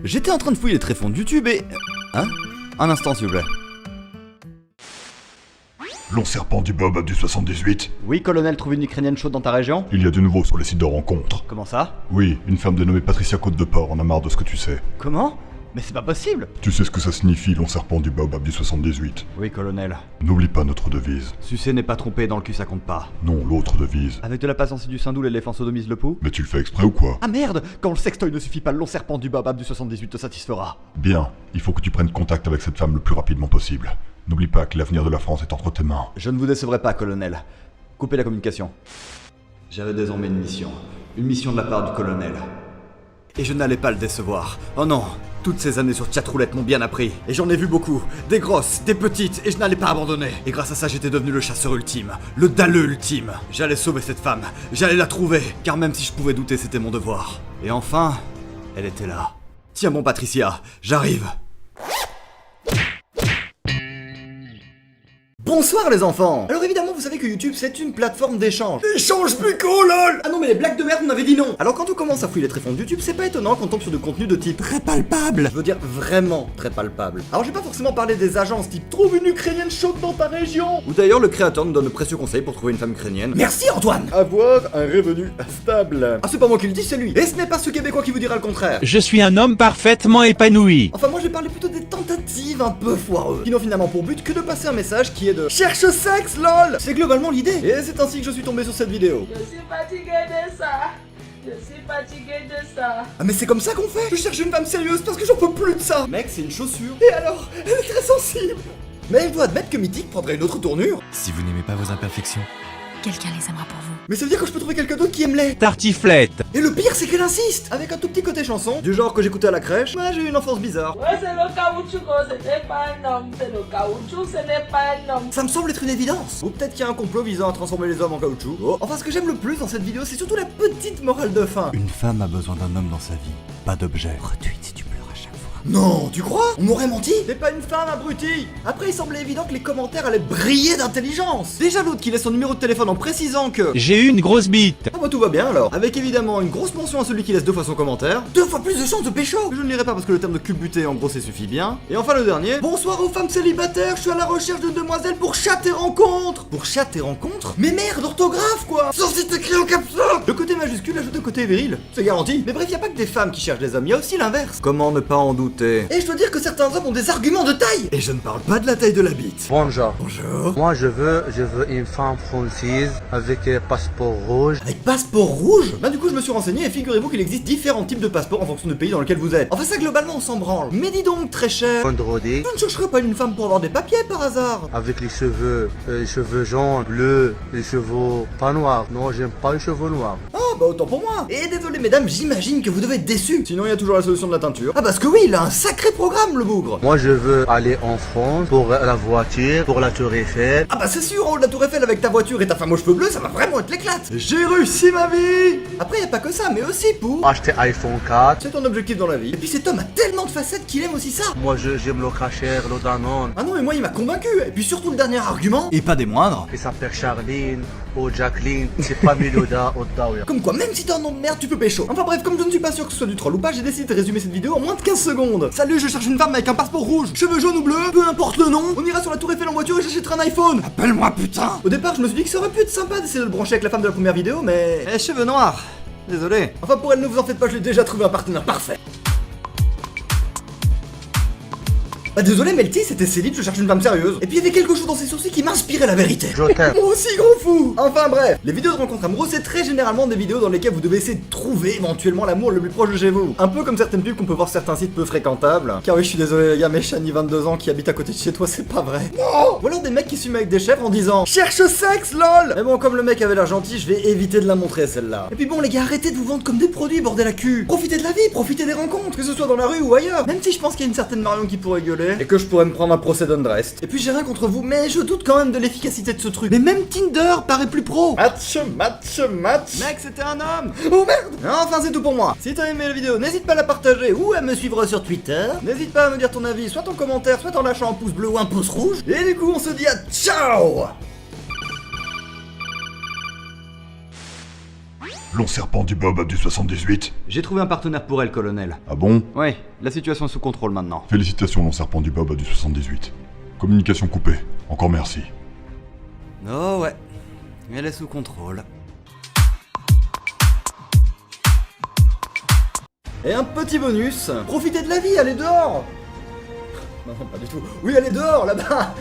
J'étais en train de fouiller les tréfonds de YouTube et... Hein? Un instant s'il vous plaît. Long serpent du Bob du 78. Oui, colonel, trouve une Ukrainienne chaude dans ta région? Il y a du nouveau sur les sites de rencontres. Comment ça? Oui, une femme dénommée Patricia Côte-de-Port en a marre de ce que tu sais. Comment? Mais c'est pas possible! Tu sais ce que ça signifie, long serpent du Bob du 78. Oui, colonel. N'oublie pas notre devise. Sucer n'est pas trompé, dans le cul ça compte pas. Non, l'autre devise. Avec de la patience et du saindoux, l'éléphant sodomise le pouls? Mais tu le fais exprès ou quoi? Ah merde! Quand le sextoy ne suffit pas, le long serpent du Bob du 78 te satisfera. Bien, il faut que tu prennes contact avec cette femme le plus rapidement possible. N'oublie pas que l'avenir de la France est entre tes mains. Je ne vous décevrai pas, colonel. Coupez la communication. J'avais désormais une mission. Une mission de la part du colonel. Et je n'allais pas le décevoir. Oh non! Toutes ces années sur chatroulette m'ont bien appris. Et j'en ai vu beaucoup. Des grosses, des petites, et je n'allais pas abandonner. Et grâce à ça, j'étais devenu le chasseur ultime. Le dalleux ultime. J'allais sauver cette femme. J'allais la trouver. Car même si je pouvais douter, c'était mon devoir. Et enfin, elle était là. Tiens bon, Patricia, j'arrive. Bonsoir les enfants. Alors évidemment vous savez que YouTube c'est une plateforme d'échange. Échange bucco lol. Ah non mais les blagues de merde on avait dit non. Alors quand on commence à fouiller les tréfonds de YouTube, c'est pas étonnant qu'on tombe sur de contenu de type très palpable. Je veux dire vraiment très palpable. Alors j'ai pas forcément parlé des agences type trouve une Ukrainienne chaude dans ta région. Ou d'ailleurs le créateur nous donne de précieux conseils pour trouver une femme ukrainienne. Merci Antoine. Avoir un revenu stable. Ah c'est pas moi qui le dis, c'est lui. Et ce n'est pas ce Québécois qui vous dira le contraire. Je suis un homme parfaitement épanoui. Enfin moi j'ai parlé plutôt des tentatives un peu foireuses, qui n'ont finalement pour but que de passer un message qui est de cherche sexe lol. C'est globalement l'idée. Et c'est ainsi que je suis tombé sur cette vidéo. Je suis fatigué de ça. Je suis fatigué de ça. Ah mais c'est comme ça qu'on fait. Je cherche une femme sérieuse parce que j'en peux plus de ça. Mec c'est une chaussure. Et alors, elle est très sensible. Mais elle doit admettre que Mythique prendrait une autre tournure. Si vous n'aimez pas vos imperfections, Quelqu'un les aimera pour vous. Mais ça veut dire que je peux trouver quelqu'un d'autre qui aime les. Tartiflette. Et le pire c'est qu'elle insiste. Avec un tout petit côté chanson, du genre que j'écoutais à la crèche. Ouais j'ai eu une enfance bizarre. Ouais, c'est le caoutchouc, ce n'est pas un homme. C'est le caoutchouc, ce n'est pas un homme. Ça me semble être une évidence. Ou peut-être qu'il y a un complot visant à transformer les hommes en caoutchouc. Oh. Enfin ce que j'aime le plus dans cette vidéo c'est surtout la petite morale de fin. une femme a besoin d'un homme dans sa vie, pas d'objet. Retweet si tu pleures à chaque fois. Non, tu crois? On m'aurait menti? T'es pas une femme, abruti! Après, il semblait évident que les commentaires allaient briller d'intelligence. Déjà l'autre qui laisse son numéro de téléphone en précisant que... J'ai eu une grosse bite. Ah bah tout va bien alors. Avec évidemment une grosse mention à celui qui laisse 2 fois son commentaire. 2 fois plus de chances de pécho! Je ne lirai pas parce que le terme de culbuté en gros c'est suffit bien. Et enfin le dernier. Bonsoir aux femmes célibataires, je suis à la recherche de demoiselles pour chat et rencontres! Pour chat et rencontres? Mais merde, orthographe quoi! Sauf si t'écris en caps lock! Le côté majuscule ajoute le côté viril. C'est garanti. Mais bref, y a pas que des femmes qui cherchent des hommes, y a aussi l'inverse. Comment ne pas en douter? Et je dois dire que certains hommes ont des arguments de taille. Et je ne parle pas de la taille de la bite. Bonjour. Bonjour. Moi je veux une femme française avec un passeport rouge. Avec passeport rouge? Bah du coup je me suis renseigné et figurez-vous qu'il existe différents types de passeports en fonction du pays dans lequel vous êtes. Enfin ça globalement on s'en branle. Mais dis donc très cher, Androdé. je ne chercherai pas une femme pour avoir des papiers par hasard. Avec les cheveux jaunes, bleus, les cheveux pas noirs. Non, j'aime pas les cheveux noirs. Ah bah autant pour moi. Et désolé mesdames, j'imagine que vous devez être déçus. Sinon il y a toujours la solution de la teinture. Ah parce que oui, il a un sacré programme le bougre. Moi je veux aller en France pour la voiture, pour la tour Eiffel. Ah bah c'est sûr, en haut de la tour Eiffel avec ta voiture et ta femme aux cheveux bleus, ça va vraiment être l'éclate. J'ai réussi ma vie. Après y a pas que ça, mais aussi pour... Acheter iPhone 4. C'est ton objectif dans la vie. Et puis cet homme a tellement de facettes qu'il aime aussi ça. Moi j'aime le Kacher, le Danone. Ah non mais moi il m'a convaincu. Et puis surtout le dernier argument, et pas des moindres, Il s'appelle Charline ou Jacqueline. C'est pas Meloda ou Dawia. comme quoi même si t'es un nom de merde tu peux pécho. Enfin bref, comme je ne suis pas sûr que ce soit du troll ou pas, j'ai décidé de résumer cette vidéo en moins de 15 secondes. Salut, je cherche une femme avec un passeport rouge, cheveux jaunes ou bleus, peu importe le nom. On ira sur la tour Eiffel en voiture et j'achèterai un iPhone. Appelle-moi putain. Au départ je me suis dit que ça aurait pu être sympa d'essayer de le brancher avec la femme de la première vidéo, mais... cheveux noirs. Désolé. Enfin pour elle ne vous en faites pas, je l'ai déjà trouvé un partenaire parfait. Bah désolé Melty, c'était Céline, je cherche une femme sérieuse. Et puis il y avait quelque chose dans ses sourcils qui m'inspirait la vérité. Je t'aime. Moi aussi gros fou. Enfin bref, les vidéos de rencontres amoureuses c'est très généralement des vidéos dans lesquelles vous devez essayer de trouver éventuellement l'amour le plus proche de chez vous. Un peu comme certaines pubs qu'on peut voir sur certains sites peu fréquentables. Car oui je suis désolé les gars, mais Shani 22 ans qui habite à côté de chez toi c'est pas vrai. Non. Ou alors des mecs qui se filment avec des chèvres en disant cherche sexe lol. Mais bon comme le mec avait l'air gentil, je vais éviter de la montrer celle-là. Et puis bon les gars, arrêtez de vous vendre comme des produits bordel à cul. Profitez de la vie, profitez des rencontres, que ce soit dans la rue ou ailleurs. Même si je pense qu'il y a une certaine Marion qui pourrait gueuler et que je pourrais me prendre un procès d'Undrest. Et puis j'ai rien contre vous, mais je doute quand même de l'efficacité de ce truc. Mais même Tinder paraît plus pro. Match. Mec, c'était un homme. Oh merde. Enfin, c'est tout pour moi. Si t'as aimé la vidéo, n'hésite pas à la partager ou à me suivre sur Twitter. N'hésite pas à me dire ton avis, soit en commentaire, soit en lâchant un pouce bleu ou un pouce rouge. Et du coup, on se dit à ciao. Long serpent du Bob du 78. J'ai trouvé un partenaire pour elle, colonel. Ah bon? Ouais, la situation est sous contrôle maintenant. Félicitations, long serpent du Bob du 78. Communication coupée. Encore merci. Oh ouais, elle est sous contrôle. Et un petit bonus, profitez de la vie, allez dehors. Non, pas du tout. Oui, allez dehors, là-bas.